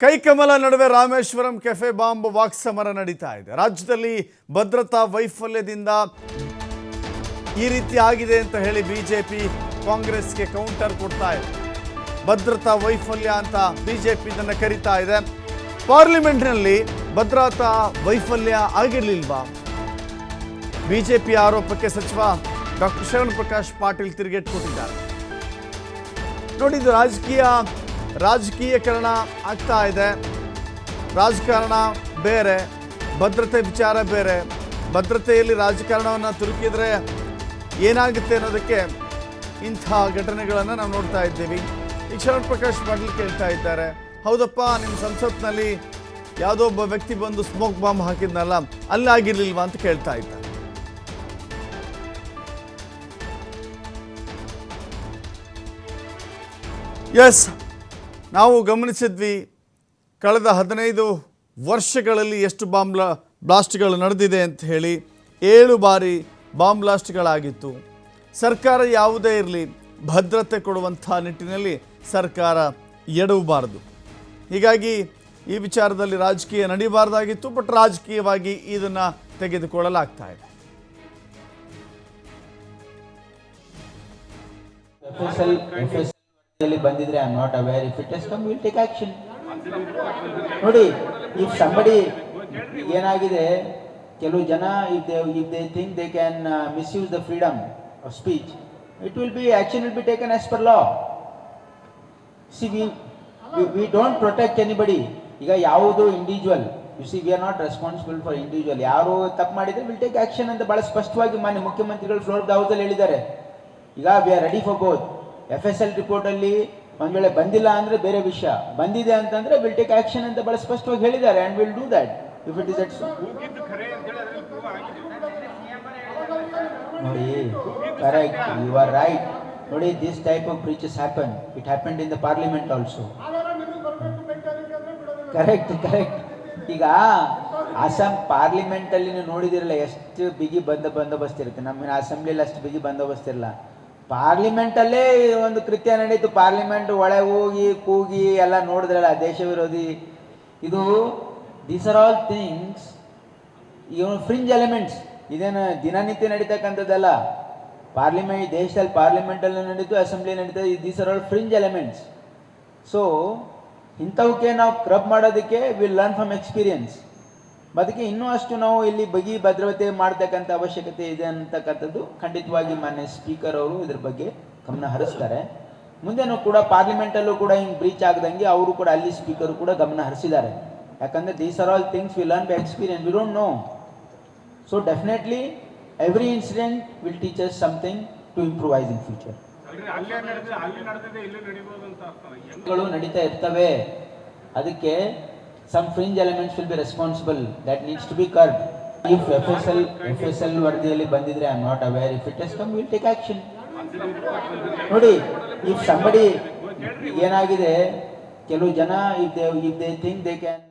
ಕೈಕಮಲ ನಡುವೆ Rameswaram cafe bomb ವಾಕ್ಸಮರ ನಡೀತಾ ಇದೆ. ರಾಜ್ಯದಲ್ಲಿ ಭದ್ರತಾ ವೈಫಲ್ಯದಿಂದ ಈ ರೀತಿ ಆಗಿದೆ ಅಂತ ಹೇಳಿ ಬಿಜೆಪಿ ಕಾಂಗ್ರೆಸ್ಗೆ ಕೌಂಟರ್ ಕೊಡ್ತಾ ಇದೆ. ಭದ್ರತಾ ವೈಫಲ್ಯ ಅಂತ ಬಿಜೆಪಿ ಇದನ್ನು ಕರೀತಾ ಇದೆ. ಪಾರ್ಲಿಮೆಂಟ್ನಲ್ಲಿ ಭದ್ರತಾ ವೈಫಲ್ಯ ಆಗಿರಲಿಲ್ವಾ? ಬಿಜೆಪಿ ಆರೋಪಕ್ಕೆ ಸಚಿವ ಡಾಕ್ಟರ್ ಶರಣ ಪ್ರಕಾಶ್ ಪಾಟೀಲ್ ತಿರುಗೇಟು ಕೊಟ್ಟಿದ್ದಾರೆ. ನೋಡಿ, ಇದು ರಾಜಕೀಯಕರಣ ಆಗ್ತಾ ಇದೆ. ರಾಜಕಾರಣ ಬೇರೆ, ಭದ್ರತೆ ವಿಚಾರ ಬೇರೆ. ಭದ್ರತೆಯಲ್ಲಿ ರಾಜಕಾರಣವನ್ನು ತುರುಕಿದ್ರೆ ಏನಾಗುತ್ತೆ ಅನ್ನೋದಕ್ಕೆ ಇಂಥ ಘಟನೆಗಳನ್ನು ನಾವು ನೋಡ್ತಾ ಇದ್ದೀವಿ. ಈಗ ಶರಣ ಪ್ರಕಾಶ್ ಪಾಟೀಲ್ ಕೇಳ್ತಾ ಇದ್ದಾರೆ, ಹೌದಪ್ಪ, ನಿಮ್ಮ ಸಂಸತ್ನಲ್ಲಿ ಯಾವುದೋ ಒಬ್ಬ ವ್ಯಕ್ತಿ ಬಂದು ಸ್ಮೋಕ್ ಬಾಂಬ್ ಹಾಕಿದ್ನಲ್ಲ, ಅಲ್ಲಿ ಆಗಿರ್ಲಿಲ್ವಾ ಅಂತ ಕೇಳ್ತಾ ಇದ್ದಾರೆ. ಎಸ್, ನಾವು ಗಮನಿಸಿದ್ವಿ ಕಳೆದ 15 ವರ್ಷಗಳಲ್ಲಿ ಎಷ್ಟು ಬಾಂಬ್ ಬ್ಲಾಸ್ಟ್ಗಳು ನಡೆದಿದೆ ಅಂತ ಹೇಳಿ. 7 ಬಾರಿ ಬಾಂಬ್ ಬ್ಲಾಸ್ಟ್ಗಳಾಗಿತ್ತು. ಸರ್ಕಾರ ಯಾವುದೇ ಇರಲಿ, ಭದ್ರತೆ ಕೊಡುವಂಥ ನಿಟ್ಟಿನಲ್ಲಿ ಸರ್ಕಾರ ಎಡವಬಾರದು. ಹೀಗಾಗಿ ಈ ವಿಚಾರದಲ್ಲಿ ರಾಜಕೀಯ ನಡೀಬಾರ್ದಾಗಿತ್ತು, ಬಟ್ ರಾಜಕೀಯವಾಗಿ ಇದನ್ನು ತೆಗೆದುಕೊಳ್ಳಲಾಗ್ತಾ ಇದೆ. ಬಂದಿದ್ರೆ I am not aware. If it has come will take action. ನೋಡಿ, ಇಫ್ ಸಂಬಡಿ ಏನಾಗಿದೆ, ಕೆಲವು ಜನ if they think they can misuse the freedom of speech, it will be action will be taken as per law. C we don't protect anybody. ಈಗ ಯಾವುದು individual, U C we are not responsible for individual. ಯಾರು ತಪ್ಪು ಮಾಡಿದ್ರೆ will take action ಅಂತ ಬಹಳ ಸ್ಪಷ್ಟವಾಗಿ ಮಾನ್ಯ ಮುಖ್ಯಮಂತ್ರಿಗಳು ಫ್ಲೋರ್ ಆಫ್ ದ ಹೌಸ್ ಅಲ್ಲಿ ಹೇಳಿದ್ದಾರೆ. ಈಗ we are ready for both. FSL report ಅಲ್ಲಿ ಒಂದ್ ವೇಳೆ ಬಂದಿಲ್ಲ ಅಂದ್ರೆ ಬೇರೆ ವಿಷಯ, ಬಂದಿದೆ ಅಂತಂದ್ರೆ ವಿಲ್ ಟೇಕ್ ಆಕ್ಷನ್ ಅಂತ ಬಹಳ ಸ್ಪಷ್ಟವಾಗಿ ಹೇಳಿದ್ದಾರೆ. And will do that if it is at. ನೋಡಿ, ಕರೆಕ್ಟ್, ಯು ಆರ್ ರೈಟ್. ನೋಡಿ, this type of breaches happen. It happened in the parliament also. Correct. ಈಗ ಅಸ್ಸಾಂ ಪಾರ್ಲಿಮೆಂಟ್ ಅಲ್ಲಿ ನೀವು ನೋಡಿದಿರಲ್ಲ ಎಷ್ಟು ಬಿಗಿ ಬಂದೋಬಸ್ತ್ ಇರುತ್ತೆ. ನಮ್ಮ ಅಸೆಂಬ್ಲಿಯಲ್ಲಿ ಅಷ್ಟು ಬಿಗಿ ಬಂದೋಬಸ್ತ್ ಇರಲ್ಲ. ಪಾರ್ಲಿಮೆಂಟ್ ಅಲ್ಲೇ ಒಂದು ಕೃತ್ಯ ನಡೀತು. ಪಾರ್ಲಿಮೆಂಟ್ ಒಳಗೆ ಹೋಗಿ ಕೂಗಿ ಎಲ್ಲ ನೋಡಿದ್ರಲ್ಲ, ದೇಶ ವಿರೋಧಿ. ಇದು ದೀಸ್ ಆರ್ ಆಲ್ ಥಿಂಗ್ಸ್, ಇವನು ಫ್ರಿಂಜ್ ಎಲಿಮೆಂಟ್ಸ್. ಇದೇನು ದಿನನಿತ್ಯ ನಡೀತಕ್ಕಂಥದ್ದಲ್ಲ. ಪಾರ್ಲಿಮೆಂಟ್, ದೇಶದಲ್ಲಿ ಪಾರ್ಲಿಮೆಂಟಲ್ಲಿ ನಡೀತು, ಅಸೆಂಬ್ಲಿ ನಡೀತದೆ. These are all fringe elements. So ಇಂಥವಕ್ಕೆ ನಾವು ಕ್ರಬ್ ಮಾಡೋದಕ್ಕೆ ವಿಲ್ ಲರ್ನ್ ಫ್ರಮ್ ಎಕ್ಸ್ಪೀರಿಯನ್ಸ್. ಅದಕ್ಕೆ ಇನ್ನೂ ಅಷ್ಟು ನಾವು ಇಲ್ಲಿ ಬಗೆ ಭದ್ರತೆ ಮಾಡ್ತಕ್ಕಂಥ ಅವಶ್ಯಕತೆ ಇದೆ ಅಂತಕ್ಕಂಥದ್ದು ಖಂಡಿತವಾಗಿ ಮಾನ್ಯ ಸ್ಪೀಕರ್ ಅವರು ಇದ್ರ ಬಗ್ಗೆ ಗಮನ ಹರಿಸ್ತಾರೆ. ಮುಂದೆನೂ ಕೂಡ ಪಾರ್ಲಿಮೆಂಟಲ್ಲೂ ಕೂಡ ಹಿಂಗೆ ಬ್ರೀಚ್ ಆಗದಂಗೆ ಅವರು ಕೂಡ ಅಲ್ಲಿ ಸ್ಪೀಕರ್ ಕೂಡ ಗಮನ ಹರಿಸಿದ್ದಾರೆ. ಯಾಕಂದರೆ these are all things we learn by experience, we don't know. So definitely every incident will teach us something to improvise in future. ನಡೀತಾ ಇರ್ತವೆ. ಅದಕ್ಕೆ some fringe elements will be responsible. That needs to be curbed. If FSL ವರದಿಯಲ್ಲಿ ಬಂದಿದ್ರೆ I am not aware. If it has come will take action. ನೋಡಿ, if somebody ಏನಾಗಿದೆ, ಕೆಲವು ಜನ if they think they can